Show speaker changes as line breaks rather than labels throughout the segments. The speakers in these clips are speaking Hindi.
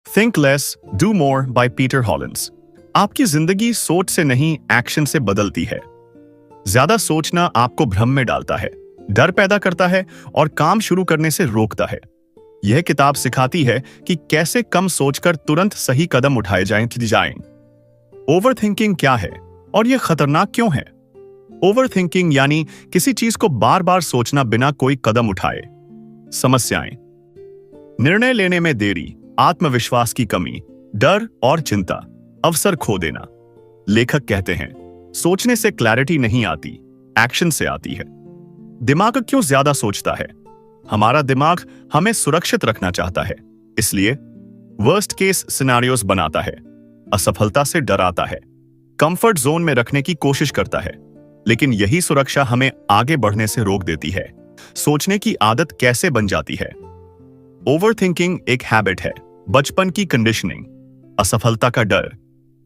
Think less do more by Peter Hollins. आपकी जिंदगी सोच से नहीं, एक्शन से बदलती है। ज्यादा सोचना आपको भ्रम में डालता है, डर पैदा करता है और काम शुरू करने से रोकता है। यह किताब सिखाती है कि कैसे कम सोचकर तुरंत सही कदम उठाए जाएं। ओवर थिंकिंग क्या है और यह खतरनाक क्यों है? ओवर थिंकिंग यानी किसी चीज को बार बार सोचना बिना कोई कदम उठाए। समस्याएं: निर्णय लेने में देरी, आत्मविश्वास की कमी, डर और चिंता, अवसर खो देना। लेखक कहते हैं, सोचने से क्लैरिटी नहीं आती, एक्शन से आती है। दिमाग क्यों ज्यादा सोचता है? हमारा दिमाग हमें सुरक्षित रखना चाहता है, इसलिए वर्स्ट केस सिनेरियोस बनाता है, असफलता से डराता है, कंफर्ट जोन में रखने की कोशिश करता है। लेकिन यही सुरक्षा हमें आगे बढ़ने से रोक देती है। सोचने की आदत कैसे बन जाती है? ओवरथिंकिंग एक हैबिट है, बचपन की कंडीशनिंग, असफलता का डर,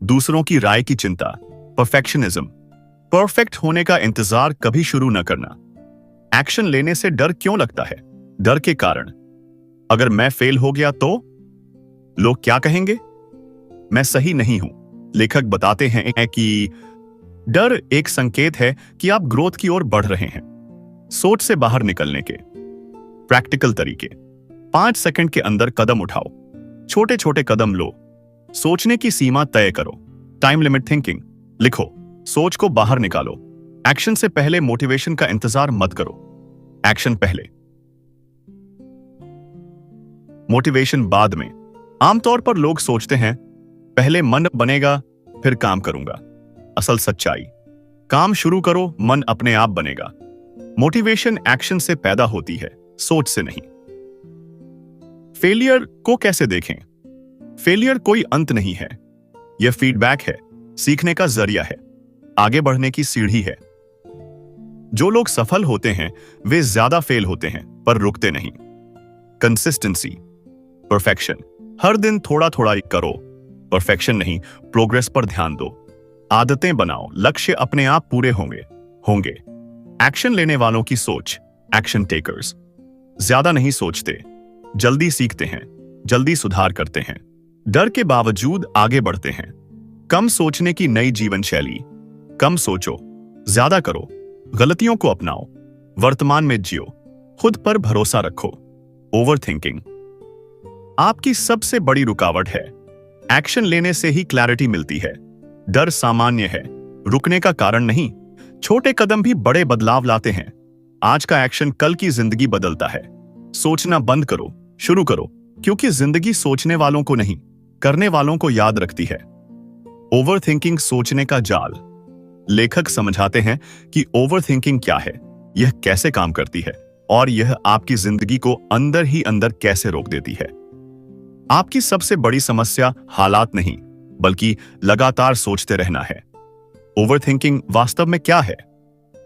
दूसरों की राय की चिंता, परफेक्शनिज्म, परफेक्ट होने का इंतजार कभी शुरू न करना। एक्शन लेने से डर क्यों लगता है? डर के कारण: अगर मैं फेल हो गया तो लोग क्या कहेंगे, मैं सही नहीं हूं। लेखक बताते हैं कि डर एक संकेत है कि आप ग्रोथ की ओर बढ़ रहे हैं। सोच से बाहर निकलने के प्रैक्टिकल तरीके: 5 सेकंड के अंदर कदम उठाओ, छोटे छोटे कदम लो, सोचने की सीमा तय करो, टाइम लिमिट थिंकिंग, लिखो, सोच को बाहर निकालो। एक्शन से पहले मोटिवेशन का इंतजार मत करो, एक्शन पहले, मोटिवेशन बाद में। आमतौर पर लोग सोचते हैं, पहले मन बनेगा फिर काम करूंगा। असल सच्चाई: काम शुरू करो, मन अपने आप बनेगा। मोटिवेशन एक्शन से पैदा होती है, सोच से नहीं। फेलियर को कैसे देखें? फेलियर कोई अंत नहीं है, यह फीडबैक है, सीखने का जरिया है, आगे बढ़ने की सीढ़ी है। जो लोग सफल होते हैं वे ज्यादा फेल होते हैं पर रुकते नहीं। कंसिस्टेंसी, परफेक्शन: हर दिन थोड़ा थोड़ा करो, परफेक्शन नहीं, प्रोग्रेस पर ध्यान दो। आदतें बनाओ, लक्ष्य अपने आप पूरे होंगे। एक्शन लेने वालों की सोच, एक्शन टेकर्स, ज्यादा नहीं सोचते, जल्दी सीखते हैं, जल्दी सुधार करते हैं, डर के बावजूद आगे बढ़ते हैं। कम सोचने की नई जीवन शैली: कम सोचो, ज्यादा करो, गलतियों को अपनाओ, वर्तमान में जियो, खुद पर भरोसा रखो। ओवरथिंकिंग आपकी सबसे बड़ी रुकावट है। एक्शन लेने से ही क्लैरिटी मिलती है। डर सामान्य है, रुकने का कारण नहीं। छोटे कदम भी बड़े बदलाव लाते हैं। आज का एक्शन कल की जिंदगी बदलता है। सोचना बंद करो, शुरू करो, क्योंकि जिंदगी सोचने वालों को नहीं, करने वालों को याद रखती है। ओवरथिंकिंग सोचने का जाल: लेखक समझाते हैं कि ओवरथिंकिंग क्या है, यह कैसे काम करती है और यह आपकी जिंदगी को अंदर ही अंदर कैसे रोक देती है। आपकी सबसे बड़ी समस्या हालात नहीं, बल्कि लगातार सोचते रहना है। ओवरथिंकिंग वास्तव में क्या है?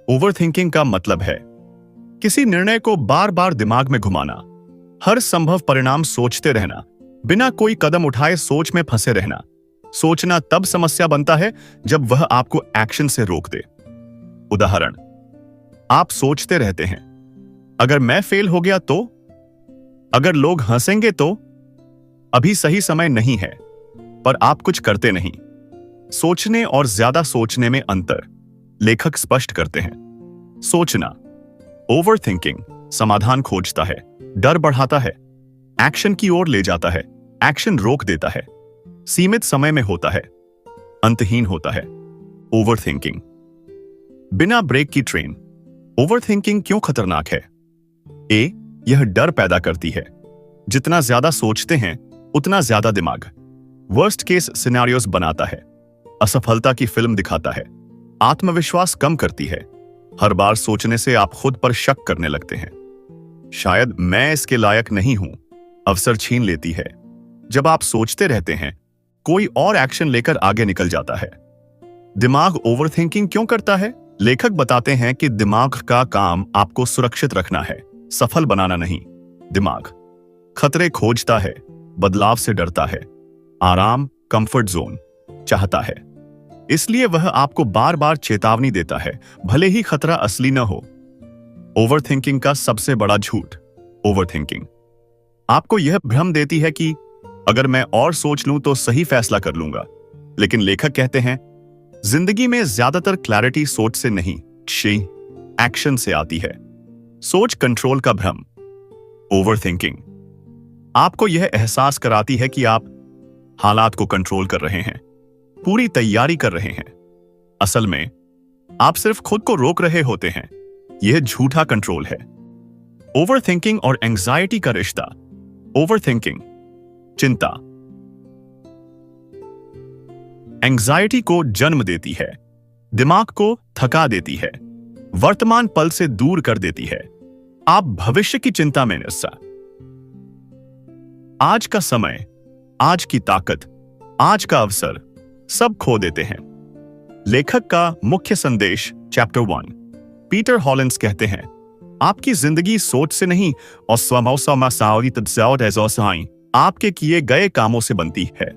ओवरथिंकिंग का मतलब है किसी निर्णय को बार बार दिमाग में घुमाना, हर संभव परिणाम सोचते रहना, बिना कोई कदम उठाए सोच में फंसे रहना। सोचना तब समस्या बनता है जब वह आपको एक्शन से रोक दे। उदाहरण: आप सोचते रहते हैं, अगर मैं फेल हो गया तो, अगर लोग हंसेंगे तो, अभी सही समय नहीं है, पर आप कुछ करते नहीं। सोचने और ज्यादा सोचने में अंतर लेखक स्पष्ट करते हैं। सोचना: ओवरथिंकिंग समाधान खोजता है, डर बढ़ाता है, एक्शन की ओर ले जाता है, एक्शन रोक देता है, सीमित समय में होता है, अंतहीन होता है। ओवरथिंकिंग बिना ब्रेक की ट्रेन। ओवरथिंकिंग क्यों खतरनाक है? ए, यह डर पैदा करती है। जितना ज्यादा सोचते हैं उतना ज्यादा दिमाग वर्स्ट केस सिनेरियोस बनाता है, असफलता की फिल्म दिखाता है, आत्मविश्वास कम करती है। हर बार सोचने से आप खुद पर शक करने लगते हैं, शायद मैं इसके लायक नहीं हूं, अवसर छीन लेती है। जब आप सोचते रहते हैं, कोई और एक्शन लेकर आगे निकल जाता है। दिमाग ओवरथिंकिंग क्यों करता है? लेखक बताते हैं कि दिमाग का काम आपको सुरक्षित रखना है, सफल बनाना नहीं। दिमाग खतरे खोजता है, बदलाव से डरता है, आराम, कंफर्ट जोन चाहता है। इसलिए वह आपको बार बार चेतावनी देता है, भले ही खतरा असली न हो। ओवरथिंकिंग का सबसे बड़ा झूठ: ओवरथिंकिंग आपको यह भ्रम देती है कि अगर मैं और सोच लूं तो सही फैसला कर लूंगा। लेकिन लेखक कहते हैं जिंदगी में ज्यादातर क्लैरिटी सोच से नहीं, एक्शन से आती है। सोच कंट्रोल का भ्रम, ओवरथिंकिंग, आपको यह एहसास कराती है कि आप हालात को कंट्रोल कर रहे हैं, पूरी तैयारी कर रहे हैं। असल में आप सिर्फ खुद को रोक रहे होते हैं। यह झूठा कंट्रोल है। ओवरथिंकिंग और एंजाइटी का रिश्ता। ओवरथिंकिंग, चिंता, एंजाइटी को जन्म देती है, दिमाग को थका देती है, वर्तमान पल से दूर कर देती है। आप भविष्य की चिंता में निस्सा, आज का समय, आज की ताकत, आज का अवसर सब खो देते हैं। लेखक का मुख्य संदेश, चैप्टर 1। पीटर हॉलिंस कहते हैं आपकी जिंदगी सोच से नहीं और आपके किए गए कामों से बनती है।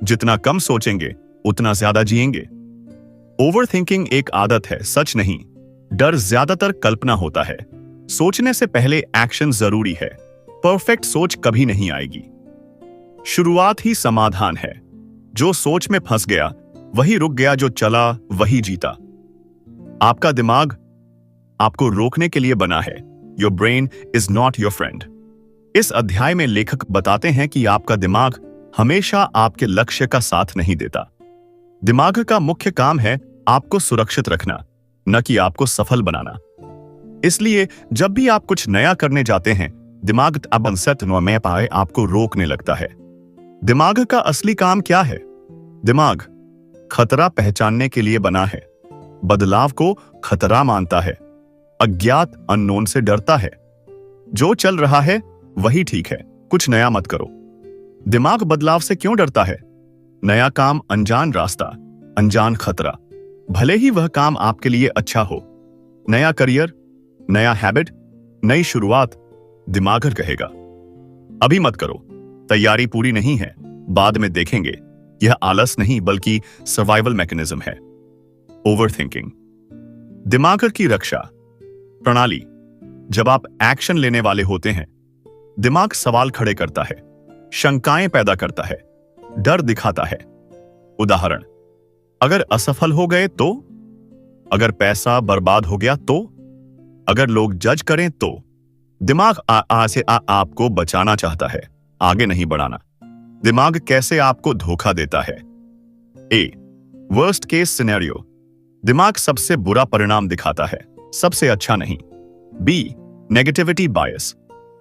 जितना कम सोचेंगे उतना ज्यादा जिएंगे। ओवरथिंकिंग एक आदत है, सच नहीं। डर ज्यादातर कल्पना होता है। सोचने से पहले एक्शन जरूरी है। परफेक्ट सोच कभी नहीं आएगी। शुरुआत ही समाधान है। जो सोच में फंस गया वही रुक गया, जो चला वही जीता। आपका दिमाग आपको रोकने के लिए बना है। Your brain is not your friend. इस अध्याय में लेखक बताते हैं कि आपका दिमाग हमेशा आपके लक्ष्य का साथ नहीं देता। दिमाग का मुख्य काम है आपको सुरक्षित रखना, न कि आपको सफल बनाना। इसलिए जब भी आप कुछ नया करने जाते हैं, दिमाग आपको रोकने लगता है। दिमाग का असली काम क्या है? दिमाग खतरा पहचानने के लिए बना है। बदलाव को खतरा मानता है। अज्ञात अननोन से डरता है। जो चल रहा है वही ठीक है, कुछ नया मत करो। दिमाग बदलाव से क्यों डरता है? नया काम, अनजान रास्ता, अनजान खतरा। भले ही वह काम आपके लिए अच्छा हो। नया करियर, नया हैबिट, नई शुरुआत, दिमाग कहेगा अभी मत करो, तैयारी पूरी नहीं है, बाद में देखेंगे। यह आलस नहीं बल्कि सर्वाइवल मैकेनिज्म है। ओवरथिंकिंग, दिमाग की रक्षा प्रणाली। जब आप एक्शन लेने वाले होते हैं, दिमाग सवाल खड़े करता है, शंकाएं पैदा करता है, डर दिखाता है। उदाहरण, अगर असफल हो गए तो, अगर पैसा बर्बाद हो गया तो, अगर लोग जज करें तो। दिमाग आपको बचाना चाहता है, आगे नहीं बढ़ाना। दिमाग कैसे आपको धोखा देता है? A, worst case scenario. दिमाग सबसे बुरा परिणाम दिखाता है, सबसे अच्छा नहीं। B, negativity bias.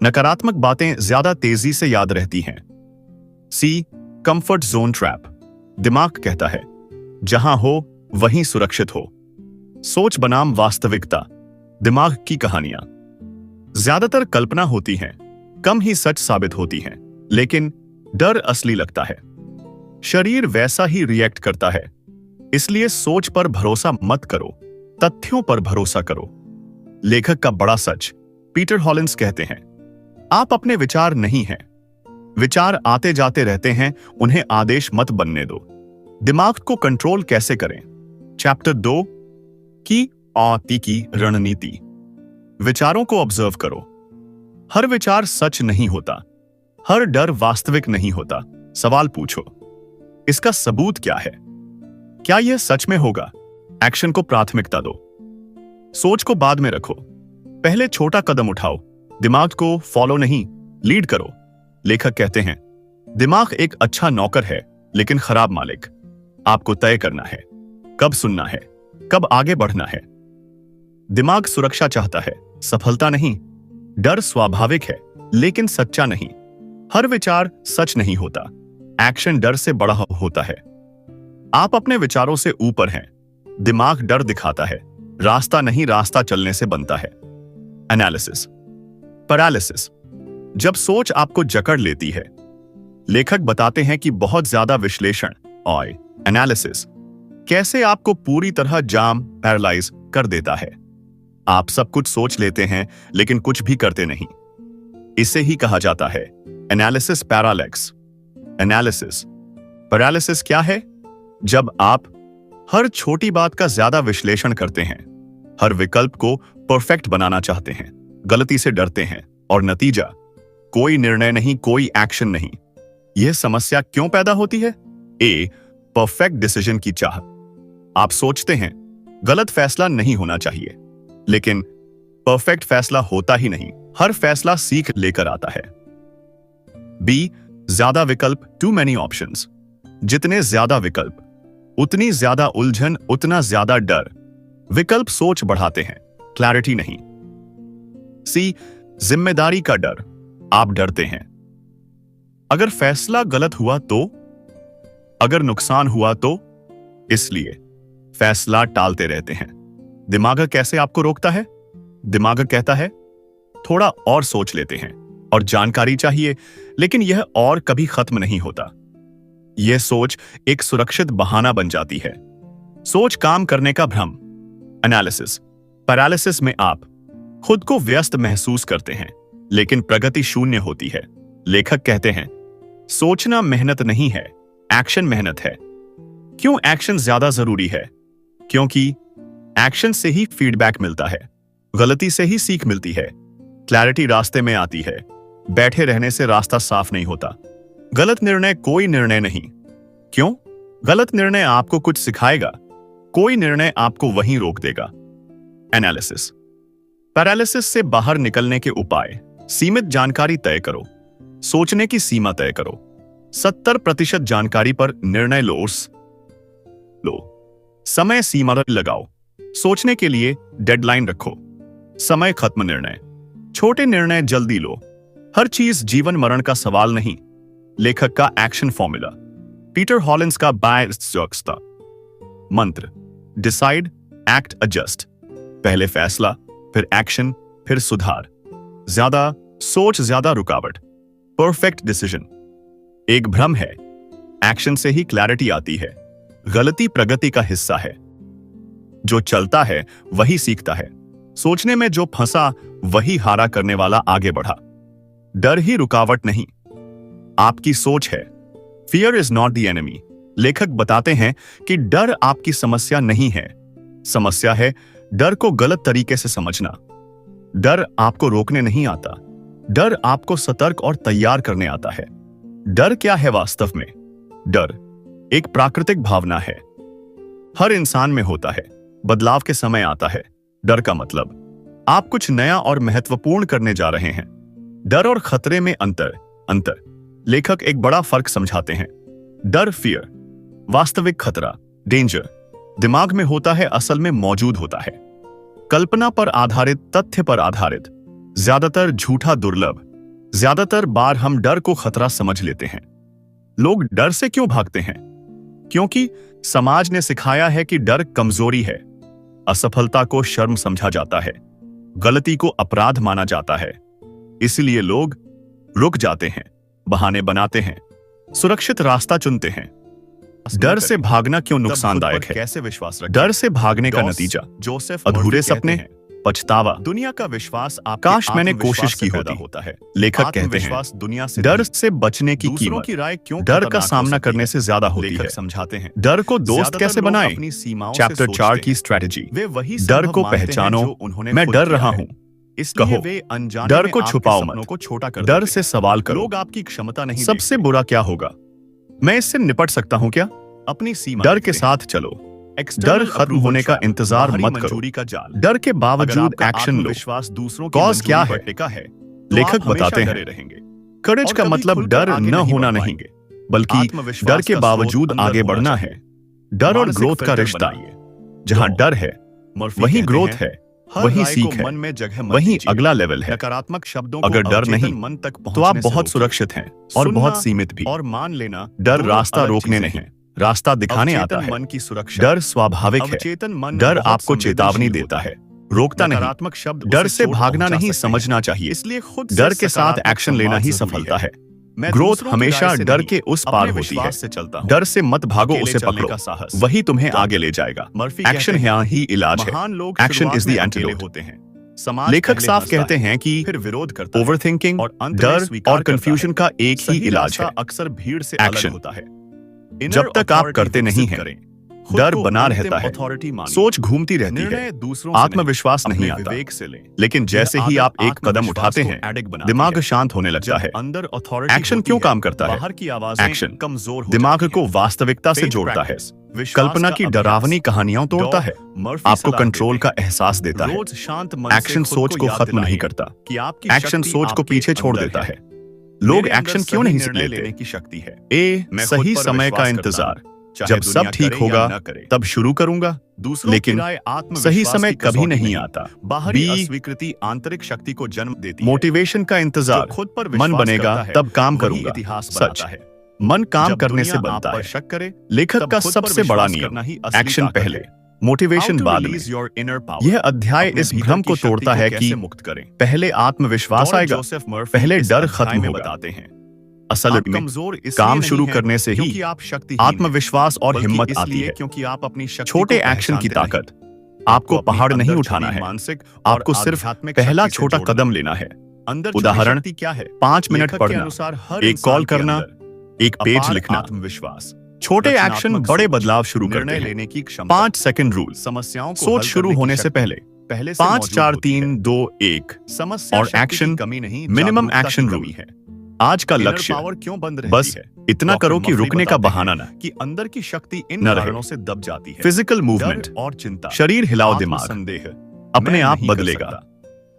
नकारात्मक बातें ज्यादा तेजी से याद रहती हैं। C, comfort zone trap. दिमाग कहता है जहां हो वहीं सुरक्षित हो। सोच बनाम वास्तविकता। दिमाग की कहानियां ज्यादातर कल्पना होती हैं, कम ही सच साबित होती हैं, लेकिन डर असली लगता है। शरीर वैसा ही रिएक्ट करता है। इसलिए सोच पर भरोसा मत करो, तथ्यों पर भरोसा करो। लेखक का बड़ा सच, पीटर हॉलिंस कहते हैं आप अपने विचार नहीं हैं। विचार आते जाते रहते हैं, उन्हें आदेश मत बनने दो। दिमाग को कंट्रोल कैसे करें? चैप्टर 2 की आती की रणनीति। विचारों को ऑब्जर्व करो। हर विचार सच नहीं होता, हर डर वास्तविक नहीं होता। सवाल पूछो, इसका सबूत क्या है? क्या यह सच में होगा? एक्शन को प्राथमिकता दो। सोच को बाद में रखो, पहले छोटा कदम उठाओ। दिमाग को फॉलो नहीं, लीड करो। लेखक कहते हैं दिमाग एक अच्छा नौकर है लेकिन खराब मालिक। आपको तय करना है कब सुनना है, कब आगे बढ़ना है। दिमाग सुरक्षा चाहता है, सफलता नहीं। डर स्वाभाविक है लेकिन सच्चा नहीं। हर विचार सच नहीं होता। एक्शन डर से बड़ा होता है। आप अपने विचारों से ऊपर हैं। दिमाग डर दिखाता है, रास्ता नहीं, रास्ता चलने से बनता है। Analysis paralysis. जब सोच आपको जकड़ लेती है, लेखक बताते हैं कि बहुत ज्यादा विश्लेषण और एनालिसिस कैसे आपको पूरी तरह जाम, पैरालाइज कर देता है। आप सब कुछ सोच लेते हैं लेकिन कुछ भी करते नहीं। इसे ही कहा जाता है एनालिसिस पैरालैक्स। एनालिसिस पैरालिसिस क्या है? जब आप हर छोटी बात का ज्यादा विश्लेषण करते हैं, हर विकल्प को परफेक्ट बनाना चाहते हैं, गलती से डरते हैं और नतीजा कोई निर्णय नहीं, कोई एक्शन नहीं। यह समस्या क्यों पैदा होती है? ए, परफेक्ट डिसीजन की चाह। आप सोचते हैं गलत फैसला नहीं होना चाहिए, लेकिन परफेक्ट फैसला होता ही नहीं। हर फैसला सीख लेकर आता है। बी, ज्यादा विकल्प, टू मेनी ऑप्शंस। जितने ज्यादा विकल्प उतनी ज्यादा उलझन, उतना ज्यादा डर। विकल्प सोच बढ़ाते हैं, क्लैरिटी नहीं। सी, जिम्मेदारी का डर। आप डरते हैं अगर फैसला गलत हुआ तो, अगर नुकसान हुआ तो, इसलिए फैसला टालते रहते हैं। दिमाग कैसे आपको रोकता है? दिमाग कहता है थोड़ा और सोच लेते हैं, और जानकारी चाहिए, लेकिन यह और कभी खत्म नहीं होता। यह सोच एक सुरक्षित बहाना बन जाती है। सोच काम करने का भ्रम, एनालिसिस पैरालिसिस में आप खुद को व्यस्त महसूस करते हैं, लेकिन प्रगति शून्य होती है। लेखक कहते हैं सोचना मेहनत नहीं है, एक्शन मेहनत है। क्यों एक्शन ज्यादा जरूरी है? क्योंकि एक्शन से ही फीडबैक मिलता है, गलती से ही सीख मिलती है, क्लैरिटी रास्ते में आती है। बैठे रहने से रास्ता साफ नहीं होता। गलत निर्णय कोई निर्णय नहीं। क्यों? गलत निर्णय आपको कुछ सिखाएगा, कोई निर्णय आपको वहीं रोक देगा। एनालिसिस पैरालिसिस से बाहर निकलने के उपाय। सीमित जानकारी तय करो, सोचने की सीमा तय करो। 70% जानकारी पर निर्णय लो। समय सीमा लगाओ, सोचने के लिए डेडलाइन रखो। समय खत्म निर्णय, छोटे निर्णय जल्दी लो। हर चीज जीवन मरण का सवाल नहीं। लेखक का एक्शन फॉर्मूला, पीटर हॉलिंस का बायस्ड मंत्र, डिसाइड, एक्ट, एडजस्ट। पहले फैसला, फिर एक्शन, फिर सुधार। ज्यादा सोच, ज्यादा रुकावट। परफेक्ट डिसीजन एक भ्रम है। एक्शन से ही क्लैरिटी आती है। गलती प्रगति का हिस्सा है। जो चलता है वही सीखता है। सोचने में जो फंसा वही हारा करने वाला आगे बढ़ा। डर ही रुकावट नहीं, आपकी सोच है। Fear is not the enemy. लेखक बताते हैं कि डर आपकी समस्या नहीं है। समस्या है डर को गलत तरीके से समझना। डर आपको रोकने नहीं आता, डर आपको सतर्क और तैयार करने आता है। डर क्या है वास्तव में? डर एक प्राकृतिक भावना है, हर इंसान में होता है। बदलाव के समय आता है। डर का मतलब आप कुछ नया और महत्वपूर्ण करने जा रहे हैं। डर और खतरे में अंतर। लेखक एक बड़ा फर्क समझाते हैं। डर, फियर, वास्तविक खतरा, डेंजर, दिमाग में होता है, असल में मौजूद होता है। कल्पना पर आधारित, तथ्य पर आधारित, ज्यादातर झूठा, दुर्लभ। ज्यादातर बार हम डर को खतरा समझ लेते हैं। लोग डर से क्यों भागते हैं? क्योंकि समाज ने सिखाया है कि डर कमजोरी है। असफलता को शर्म समझा जाता है, गलती को अपराध माना जाता है। इसलिए लोग रुक जाते हैं, बहाने बनाते हैं, सुरक्षित रास्ता चुनते हैं। डर से भागना क्यों नुकसानदायक है? कैसे विश्वास रखें? डर से भागने का नतीजा जोसेफ अधूरे सपने, पछतावा, दुनिया का विश्वास। काश मैंने कोशिश की होता है। लेखक कहते हैं दुनिया से डर से बचने की कीमत की राय क्यों डर का सामना करने से ज्यादा होती है। समझाते हैं डर को दोस्त कैसे बनाएं। चैप्टर 4 की स्ट्रेटजी। डर को पहचानो, मैं डर रहा हूं, कहो। डर को छुपाओ मत, डर से सवाल करो। लोग आपकी क्षमता नहीं। सबसे बुरा क्या होगा? मैं इससे निपट सकता हूं क्या? अपनी सीमा डर के साथ चलो। डर खत्म होने का इंतजार मत करो। डर के बावजूद एक्शन लो। विश्वास दूसरों की कॉज क्या है? लेखक बताते हैं करेज का मतलब डर न होना नहीं, बल्कि डर के बावजूद आगे बढ़ना है। डर और ग्रोथ का रिश्ता, जहां डर है वहीं ग्रोथ है, वहीं सीख है, वहीं अगला लेवल है। नकारात्मक शब्दों अगर डर नहीं मन तक तो आप बहुत सुरक्षित हैं और बहुत सीमित भी। और मान लेना डर रास्ता रोकने नहीं, रास्ता दिखाने आता है। मन की सुरक्षा, डर स्वाभाविक है। डर आपको चेतावनी देता है, रोकता नहीं। नकारात्मक शब्द डर से भागना नहीं, समझना चाहिए। इसलिए खुद डर के साथ एक्शन लेना ही सफलता है। ग्रोथ हमेशा डर के उस पार होती है। डर से मत भागो, उसे पकड़ो, वही तुम्हें आगे ले जाएगा। एक्शन यहाँ ही इलाज है। एक्शन इज द एंटीडोट होते हैं। लेखक साफ कहते हैं कि फिर विरोध करता ओवरथिंकिंग और डर और कंफ्यूजन का एक ही इलाज है। अक्सर भीड़ से एक्शन होता है। जब तक आप करते नहीं हैं, डर बना रहता है, सोच घूमती रहती है, आत्मविश्वास नहीं आता। लेकिन जैसे ही आप एक कदम उठाते हैं, दिमाग शांत होने लगता है। एक्शन क्यों काम करता है? एक्शन दिमाग को वास्तविकता से जोड़ता है, कल्पना की डरावनी कहानियां तोड़ता है, आपको कंट्रोल का एहसास देता है। एक्शन सोच को खत्म नहीं करता, एक्शन सोच को पीछे छोड़ देता है। लोग एक्शन क्यों नहीं लेते? ए, सही समय का इंतजार। जब सब ठीक होगा तब शुरू करूंगा, लेकिन सही समय कभी नहीं आता। बी, स्वीकृति आंतरिक शक्ति को जन्म देती है। मोटिवेशन का इंतजार, खुद पर मन बनेगा तब काम करूंगा। सच, मन काम करने से बनता है। शक करे, लेखक का सबसे बड़ा नियम, एक्शन पहले, मोटिवेशन बाद में। यह अध्याय इस भ्रम को तोड़ता है कि पहले आत्मविश्वास आएगा, पहले डर खत्म होगा। असल में काम शुरू करने से ही आत्मविश्वास और हिम्मत आती है, क्योंकि आप अपनी छोटे एक्शन की ताकत। आपको पहाड़ नहीं उठाना है, आपको सिर्फ पहला छोटा कदम लेना है। उदाहरण क्या है? 5 मिनट पढ़ना, एक कॉल करना, एक पेज लिखना। आत्मविश्वास, छोटे एक्शन बड़े बदलाव शुरू करते हैं। लेने की क्षमता। 5 सेकंड रूल, समस्याओं को सोच शुरू होने से पहले 5 4 3 2 1 समस्या और एक्शन कमी नहीं, मिनिमम एक्शन रूल है। आज का लक्ष्य क्यों बंद रहती बस है? इतना करो कि रुकने का बहाना ना, कि अंदर की शक्ति इन कारणों से दब जाती है। फिजिकल मूवमेंट और चिंता, शरीर हिलाओ, दिमाग संदेह अपने आप बदलेगा।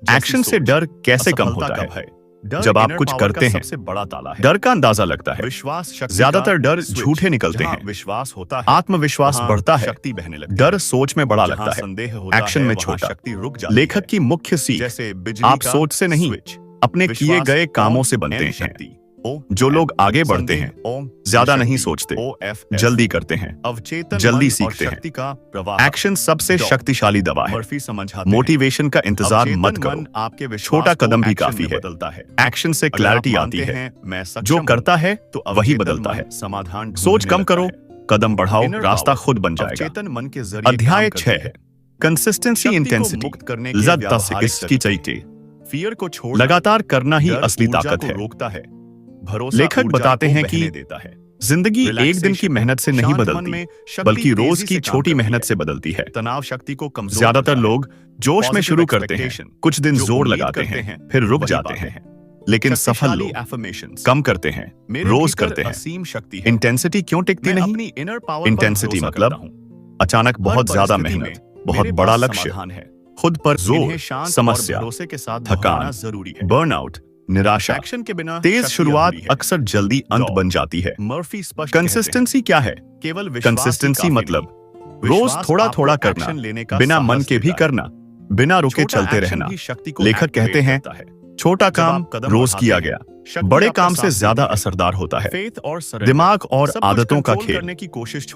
एक्शन से डर कैसे कम होता है? जब आप कुछ करते हैं, सबसे बड़ा ताला है, डर का अंदाजा लगता है। विश्वास, ज्यादातर डर झूठे निकलते हैं। विश्वास होता है, आत्मविश्वास बढ़ता है, शक्ति बहने लगती है। डर सोच में बड़ा लगता है, संदेह एक्शन में छोटा। शक्ति रुक जाती है। लेखक की मुख्य सीख, जैसे आप सोच से नहीं, अपने किए गए कामों से बनते हैं। जो लोग आगे बढ़ते हैं, ज्यादा नहीं सोचते, जल्दी करते हैं, जल्दी सीखते हैं। एक्शन सबसे शक्तिशाली दवा है। मोटिवेशन का इंतजार मत करो, छोटा कदम भी काफी है। एक्शन से क्लैरिटी आती है, जो करता है तो वही बदलता है। समाधान, सोच कम करो, कदम बढ़ाओ, रास्ता खुद बन जाएगा। चेतन मन के जरिए। अध्याय 6 है कंसिस्टेंसी इंटेंसिटी। लज्जत से इसकी चाहिए, फियर को छोड़ लगातार करना ही असली ताकत है। रोकता है, लेखक बताते हैं कि जिंदगी एक दिन की मेहनत से नहीं बदलती, बल्कि रोज की छोटी मेहनत से बदलती है। तनाव शक्ति को कमजोर, ज्यादातर लोग जोश में शुरू करते हैं, कुछ दिन जोर लगाते हैं, फिर रुक जाते हैं। लेकिन सफल लोग कम करते हैं, रोज करते हैं। इंटेंसिटी क्यों टिकती नहीं? इंटेंसिटी मतलब अचानक बहुत ज्यादा मेहनत, बहुत बड़ा लक्ष्य, खुद पर जोर, समस्या, थकान, बर्नआउट, निराशा। एक्शन के बिना तेज शुरुआत अक्सर जल्दी अंत बन जाती है। मर्फी स्पष्ट कंसिस्टेंसी क्या है? केवल कंसिस्टेंसी मतलब रोज थोड़ा थोड़ा करना, बिना मन के भी करना, बिना रुके चलते रहना। लेखक कहते हैं, छोटा काम रोज किया गया बड़े काम से ज्यादा असरदार होता है। दिमाग और आदतों का खेल।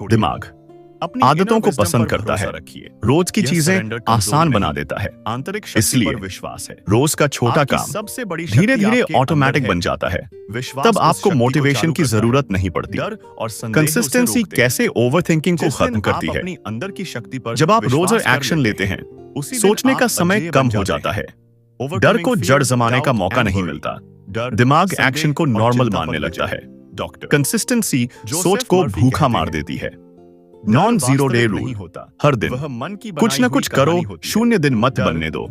दिमाग आदतों को पसंद करता है, रोज की चीजें आसान बना देता है। आंतरिक इसलिए विश्वास है, रोज का छोटा काम सबसे बड़ी धीरे धीरे ऑटोमेटिक बन जाता है। तब आपको मोटिवेशन की जरूरत नहीं पड़ती। कंसिस्टेंसी कैसे ओवरथिंकिंग को खत्म करती है? अंदर की शक्ति पर जब आप रोज एक्शन लेते हैं, सोचने का समय कम हो जाता है, डर को जड़ जमाने का मौका नहीं मिलता, दिमाग एक्शन को नॉर्मल मानने लगता है। कंसिस्टेंसी सोच को भूखा मार देती है। नॉन जीरो डे रूल होता, हर दिन कुछ न कुछ करो, 0 दिन मत बनने दो।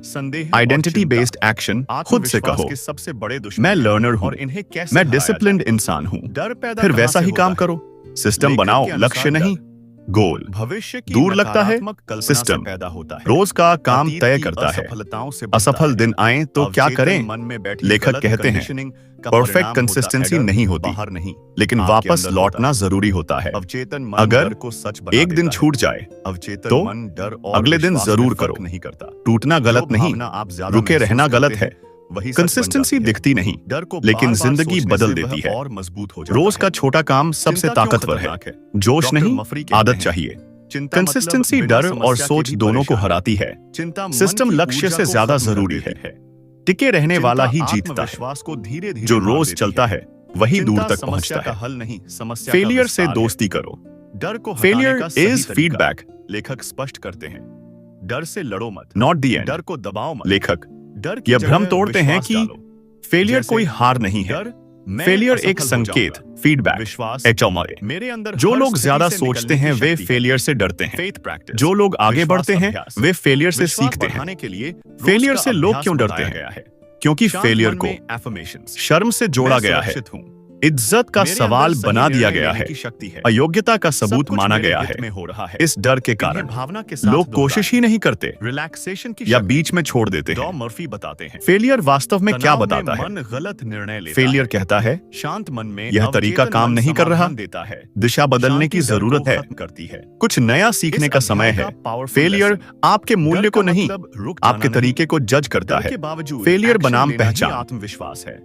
आइडेंटिटी बेस्ड एक्शन, खुद से कहो, मैं लर्नर हूँ, मैं डिसिप्लिन्ड इंसान हूँ, फिर वैसा ही काम करो। सिस्टम बनाओ, लक्ष्य नहीं गोल। भविष्य दूर लगता है, सिस्टम पैदा होता है। रोज का काम तय करता है। असफल दिन आए तो क्या करें? लेखक कहते हैं, परफेक्ट कंसिस्टेंसी नहीं होती, लेकिन वापस लौटना जरूरी होता है। अगर एक दिन छूट जाए तो अगले दिन जरूर करो। टूटना गलत नहीं, रुके रहना गलत है। कंसिस्टेंसी दिखती नहीं, लेकिन जिंदगी बदल देती है। और मजबूत हो जाता है। रोज का छोटा काम सबसे ताकतवर है। जोश नहीं, आदत चाहिए। कंसिस्टेंसी डर और सोच दोनों को हराती है। सिस्टम लक्ष्य से ज्यादा जरूरी है। टिके रहने वाला ही जीतता है। जो रोज चलता है वही दूर तक पहुंचता है। हल नहीं, समस्या। फेलियर से दोस्ती करो। डर को फेलियर इज फीडबैक, लेखक स्पष्ट करते हैं। डर से लड़ो मत, नॉट द एंड। डर को दबाओ मत। लेखक यह भ्रम तोड़ते हैं कि फेलियर कोई हार नहीं है, फेलियर एक संकेत, फीडबैक, विश्वास, एचओमआर। मेरे अंदर जो लोग ज्यादा सोचते हैं वे फेलियर से डरते हैं। जो लोग आगे बढ़ते हैं वे फेलियर से सीखते हैं। फेलियर से लोग क्यों डरते हैं? क्योंकि फेलियर को शर्म से जोड़ा गया है, इज्जत का सवाल बना दिया गया है, अयोग्यता का सबूत माना गया है। इस डर के कारण लोग कोशिश ही नहीं करते, रिलैक्सेशन की या बीच में छोड़ देते हैं। मर्फी बताते हैं फेलियर वास्तव में क्या बताता है। गलत निर्णय लेता फेलियर कहता है शांत मन में यह तरीका काम नहीं कर रहा, देता है दिशा बदलने की जरूरत है, करती है कुछ नया सीखने का समय है। फेलियर आपके मूल्य को नहीं, आपके तरीके को जज करता है। फेलियर बनाम पहचान, आत्मविश्वास है।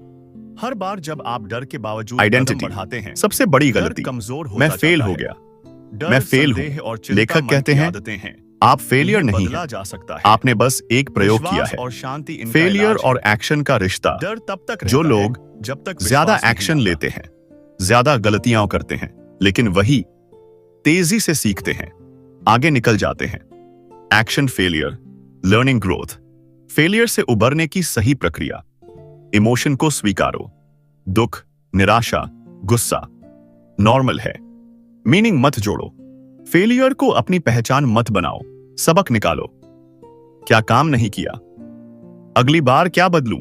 हर बार जब आप डर के बावजूद आइडेंटिटी बढ़ाते हैं, सबसे बड़ी गलती कमजोर मैं फेल हो गया, मैं फेल हूं। और लेखक कहते हैं आप फेलियर नहीं हैं, जा सकता है। आपने बस एक प्रयोग किया है। और शांति फेलियर और एक्शन का रिश्ता। डर तब तक जो लोग जब तक ज्यादा एक्शन लेते हैं ज्यादा गलतियां करते हैं, लेकिन वही तेजी से सीखते हैं, आगे निकल जाते हैं। Action failure, learning growth. Failure से उबरने की सही प्रक्रिया। इमोशन को स्वीकारो, दुख, निराशा, गुस्सा नॉर्मल है, मीनिंग मत जोड़ो। फेलियर को अपनी पहचान मत बनाओ, सबक निकालो। क्या काम नहीं किया, अगली बार क्या बदलूं?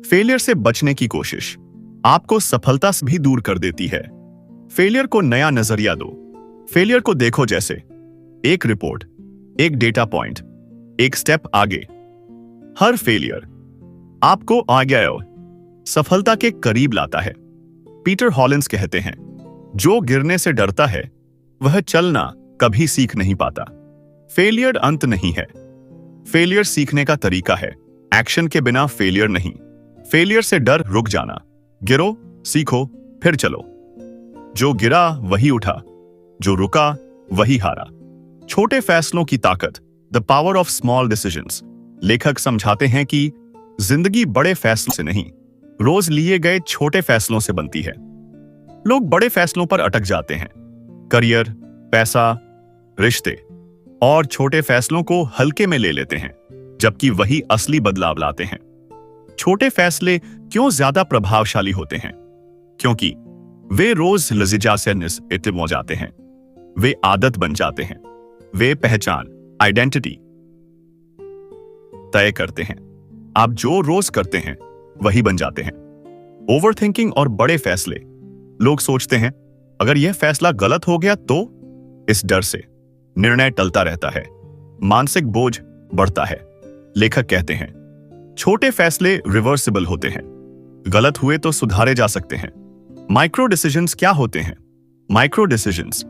फेलियर से बचने की कोशिश आपको सफलता से भी दूर कर देती है। फेलियर को नया नजरिया दो। फेलियर को देखो जैसे एक रिपोर्ट, एक डेटा पॉइंट, एक स्टेप आगे। हर फेलियर आपको आगे सफलता के करीब लाता है। पीटर हॉलिंस कहते हैं जो गिरने से डरता है वह चलना कभी सीख नहीं पाता। फेलियर अंत नहीं है, फेलियर सीखने का तरीका है। एक्शन के बिना फेलियर नहीं। फेलियर से डर रुक जाना, गिरो, सीखो, फिर चलो। जो गिरा वही उठा, जो रुका वही हारा। छोटे फैसलों की ताकत, the power of small decisions. लेखक समझाते हैं कि जिंदगी बड़े फैसलों से नहीं, रोज लिए गए छोटे फैसलों से बनती है। लोग बड़े फैसलों पर अटक जाते हैं, करियर, पैसा, रिश्ते, और छोटे फैसलों को हल्के में ले लेते हैं, जबकि वही असली बदलाव लाते हैं। छोटे फैसले क्यों ज्यादा प्रभावशाली होते हैं? क्योंकि वे रोज लजिजा से निस्बत हो जाते हैं, वे आदत बन जाते हैं, वे पहचान, आइडेंटिटी तय करते हैं। आप जो रोज करते हैं वही बन जाते हैं। ओवरथिंकिंग और बड़े फैसले। लोग सोचते हैं अगर यह फैसला गलत हो गया तो, इस डर से निर्णय टलता रहता है, मानसिक बोझ बढ़ता है। लेखक कहते हैं छोटे फैसले रिवर्सिबल होते हैं, गलत हुए तो सुधारे जा सकते हैं। माइक्रो डिसीजंस क्या होते हैं? माइक्रो डिसीजंस,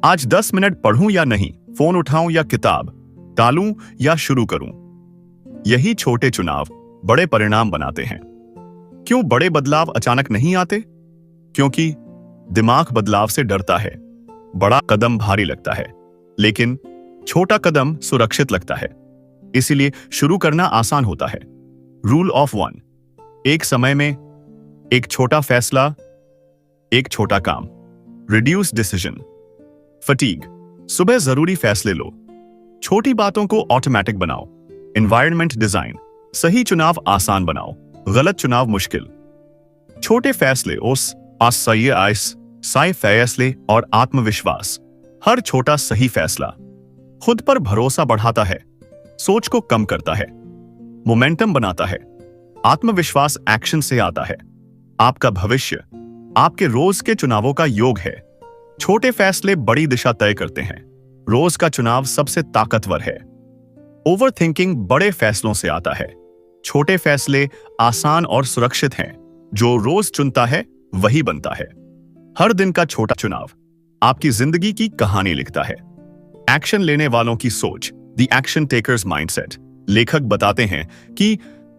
आज 10 मिनट पढ़ूं या नहीं, फोन उठाऊं या किताब, टालूं या शुरू करूं। यही छोटे चुनाव बड़े परिणाम बनाते हैं। क्यों बड़े बदलाव अचानक नहीं आते? क्योंकि दिमाग बदलाव से डरता है। बड़ा कदम भारी लगता है, लेकिन छोटा कदम सुरक्षित लगता है, इसीलिए शुरू करना आसान होता है। रूल ऑफ 1, एक समय में एक छोटा फैसला, एक छोटा काम। रिड्यूस डिसीजन फटीग, सुबह जरूरी फैसले लो, छोटी बातों को ऑटोमेटिक बनाओ। एनवायरनमेंट डिजाइन, सही चुनाव आसान बनाओ, गलत चुनाव मुश्किल। छोटे फैसले साई फैसले और आत्मविश्वास। हर छोटा सही फैसला खुद पर भरोसा बढ़ाता है, सोच को कम करता है, मोमेंटम बनाता है। आत्मविश्वास एक्शन से आता है। आपका भविष्य आपके रोज के चुनावों का योग है। छोटे फैसले बड़ी दिशा तय करते हैं। रोज का चुनाव सबसे ताकतवर है। ओवरथिंकिंग बड़े फैसलों से आता है। छोटे फैसले आसान और सुरक्षित हैं। जो रोज चुनता है वही बनता है। हर दिन का छोटा चुनाव आपकी जिंदगी की कहानी लिखता है। एक्शन लेने वालों की सोच, द एक्शन टेकर्स माइंडसेट। लेखक बताते हैं कि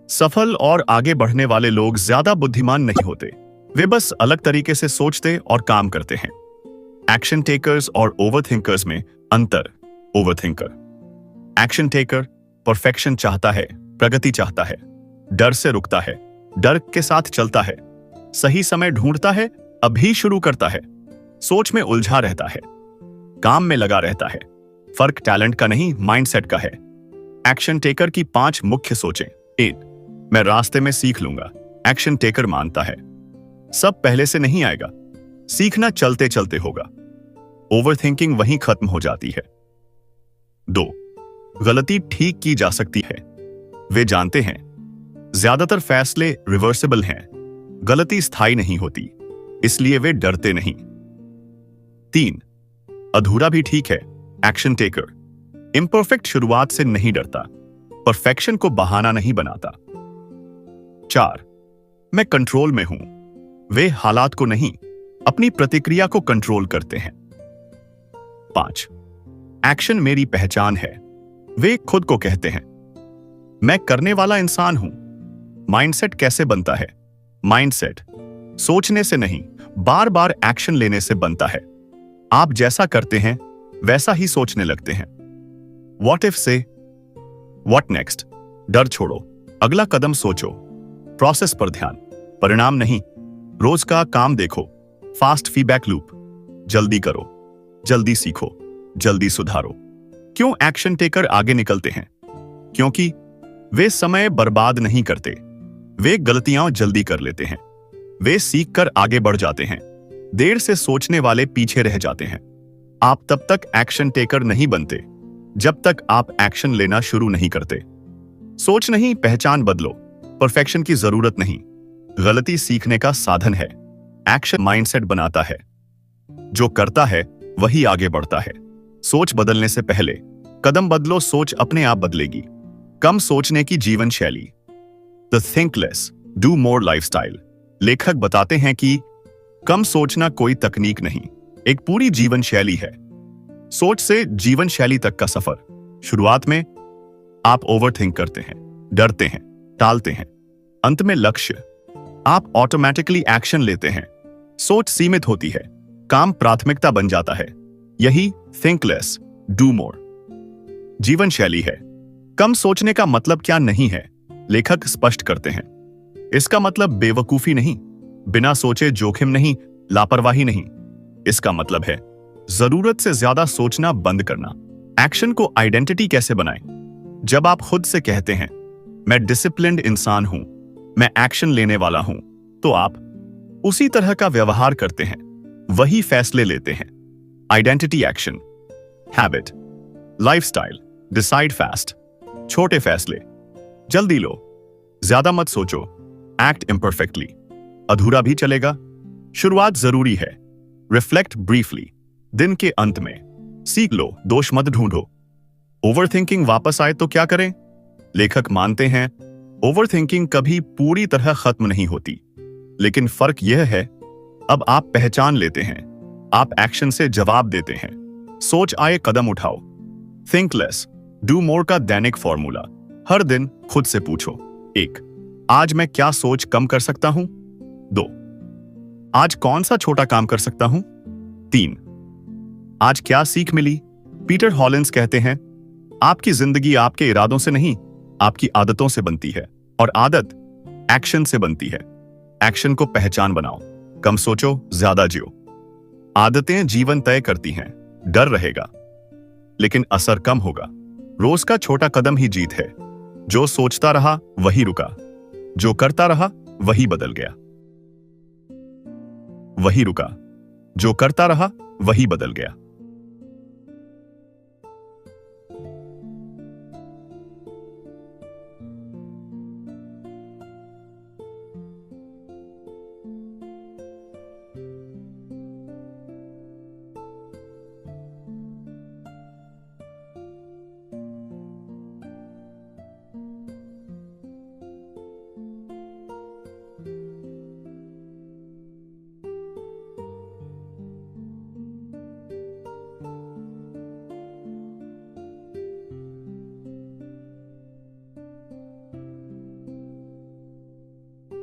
सफल और आगे बढ़ने वाले लोग ज्यादा बुद्धिमान नहीं होते, वे बस अलग तरीके से सोचते और काम करते हैं। एक्शन टेकर्स और ओवरथिंकर्स में अंतर। ओवरथिंकर, एक्शन टेकर परफेक्शन चाहता है, प्रगति चाहता है, डर से रुकता है, डर के साथ चलता है, सही समय ढूंढता है, अभी शुरू करता है, सोच में उलझा रहता है, काम में लगा रहता है। फर्क टैलेंट का नहीं, माइंडसेट का है। एक्शन टेकर की 5 मुख्य सोचें। 1, मैं रास्ते में सीख लूंगा, एक्शन टेकर मानता है। सब पहले से नहीं आएगा, सीखना चलते चलते होगा। ओवरथिंकिंग वहीं खत्म हो जाती है। 2. गलती ठीक की जा सकती है। वे जानते हैं ज्यादातर फैसले रिवर्सिबल हैं, गलती स्थायी नहीं होती, इसलिए वे डरते नहीं। 3. अधूरा भी ठीक है। एक्शन टेकर इम्परफेक्ट शुरुआत से नहीं डरता, परफेक्शन को बहाना नहीं बनाता। 4. मैं कंट्रोल में हूं। वे हालात को नहीं, अपनी प्रतिक्रिया को कंट्रोल करते हैं। 5. एक्शन मेरी पहचान है। वे खुद को कहते हैं मैं करने वाला इंसान हूं। माइंडसेट कैसे बनता है? माइंडसेट सोचने से नहीं, बार बार एक्शन लेने से बनता है। आप जैसा करते हैं वैसा ही सोचने लगते हैं। व्हाट इफ से व्हाट नेक्स्ट? डर छोड़ो, अगला कदम सोचो। प्रोसेस पर ध्यान, परिणाम नहीं। रोज का काम देखो। फास्ट फीडबैक लूप, जल्दी करो, जल्दी सीखो, जल्दी सुधारो। क्यों एक्शन टेकर आगे निकलते हैं? क्योंकि वे समय बर्बाद नहीं करते, वे गलतियां जल्दी कर लेते हैं, वे सीख कर आगे बढ़ जाते हैं। देर से सोचने वाले पीछे रह जाते हैं। आप तब तक एक्शन टेकर नहीं बनते जब तक आप एक्शन लेना शुरू नहीं करते। सोच नहीं, पहचान बदलो। परफेक्शन की जरूरत नहीं, गलती सीखने का साधन है। एक्शन माइंडसेट बनाता है, जो करता है वही आगे बढ़ता है। सोच बदलने से पहले कदम बदलो, सोच अपने आप बदलेगी। कम सोचने की जीवन शैली, the think less do more lifestyle. लेखक बताते हैं कि कम सोचना कोई तकनीक नहीं, एक पूरी जीवन शैली है। सोच से जीवन शैली तक का सफर। शुरुआत में आप ओवरथिंक करते हैं, डरते हैं, टालते हैं। अंत में लक्ष्य, आप ऑटोमेटिकली एक्शन लेते हैं। सोच सीमित होती है, काम प्राथमिकता बन जाता है। यही थिंक लेस डू मोर जीवन शैली है। कम सोचने का मतलब क्या नहीं है, लेखक स्पष्ट करते हैं। इसका मतलब बेवकूफी नहीं, बिना सोचे जोखिम नहीं, लापरवाही नहीं। इसका मतलब है जरूरत से ज्यादा सोचना बंद करना। एक्शन को आइडेंटिटी कैसे बनाएं? जब आप खुद से कहते हैं मैं डिसिप्लिन्ड इंसान हूं, मैं एक्शन लेने वाला हूं, तो आप उसी तरह का व्यवहार करते हैं, वही फैसले लेते हैं। Identity action, habit, lifestyle, decide fast. छोटे फैसले, जल्दी लो, ज्यादा मत सोचो। एक्ट इम्परफेक्टली, अधूरा भी चलेगा। शुरुआत जरूरी है। रिफ्लेक्ट ब्रीफली, दिन के अंत में। सीख लो, दोष मत ढूंढो। ओवरथिंकिंग वापस आए तो क्या करें? लेखक मानते हैं ओवरथिंकिंग कभी पूरी तरह खत्म नहीं होती, लेकिन फर्क यह है अब आप पहचान लेते हैं, आप एक्शन से जवाब देते हैं। सोच आए, कदम उठाओ। थिंक लेस डू मोर का दैनिक फॉर्मूला। हर दिन खुद से पूछो, 1. आज मैं क्या सोच कम कर सकता हूं? 2. आज कौन सा छोटा काम कर सकता हूं? 3. आज क्या सीख मिली? पीटर हॉलिंस कहते हैं आपकी जिंदगी आपके इरादों से नहीं, आपकी आदतों से बनती है, और आदत एक्शन से बनती है। एक्शन को पहचान बनाओ, कम सोचो, ज्यादा जियो। आदतें जीवन तय करती हैं। डर रहेगा लेकिन असर कम होगा। रोज का छोटा कदम ही जीत है। जो सोचता रहा वही रुका, जो करता रहा वही बदल गया। वही रुका, जो करता रहा वही बदल गया।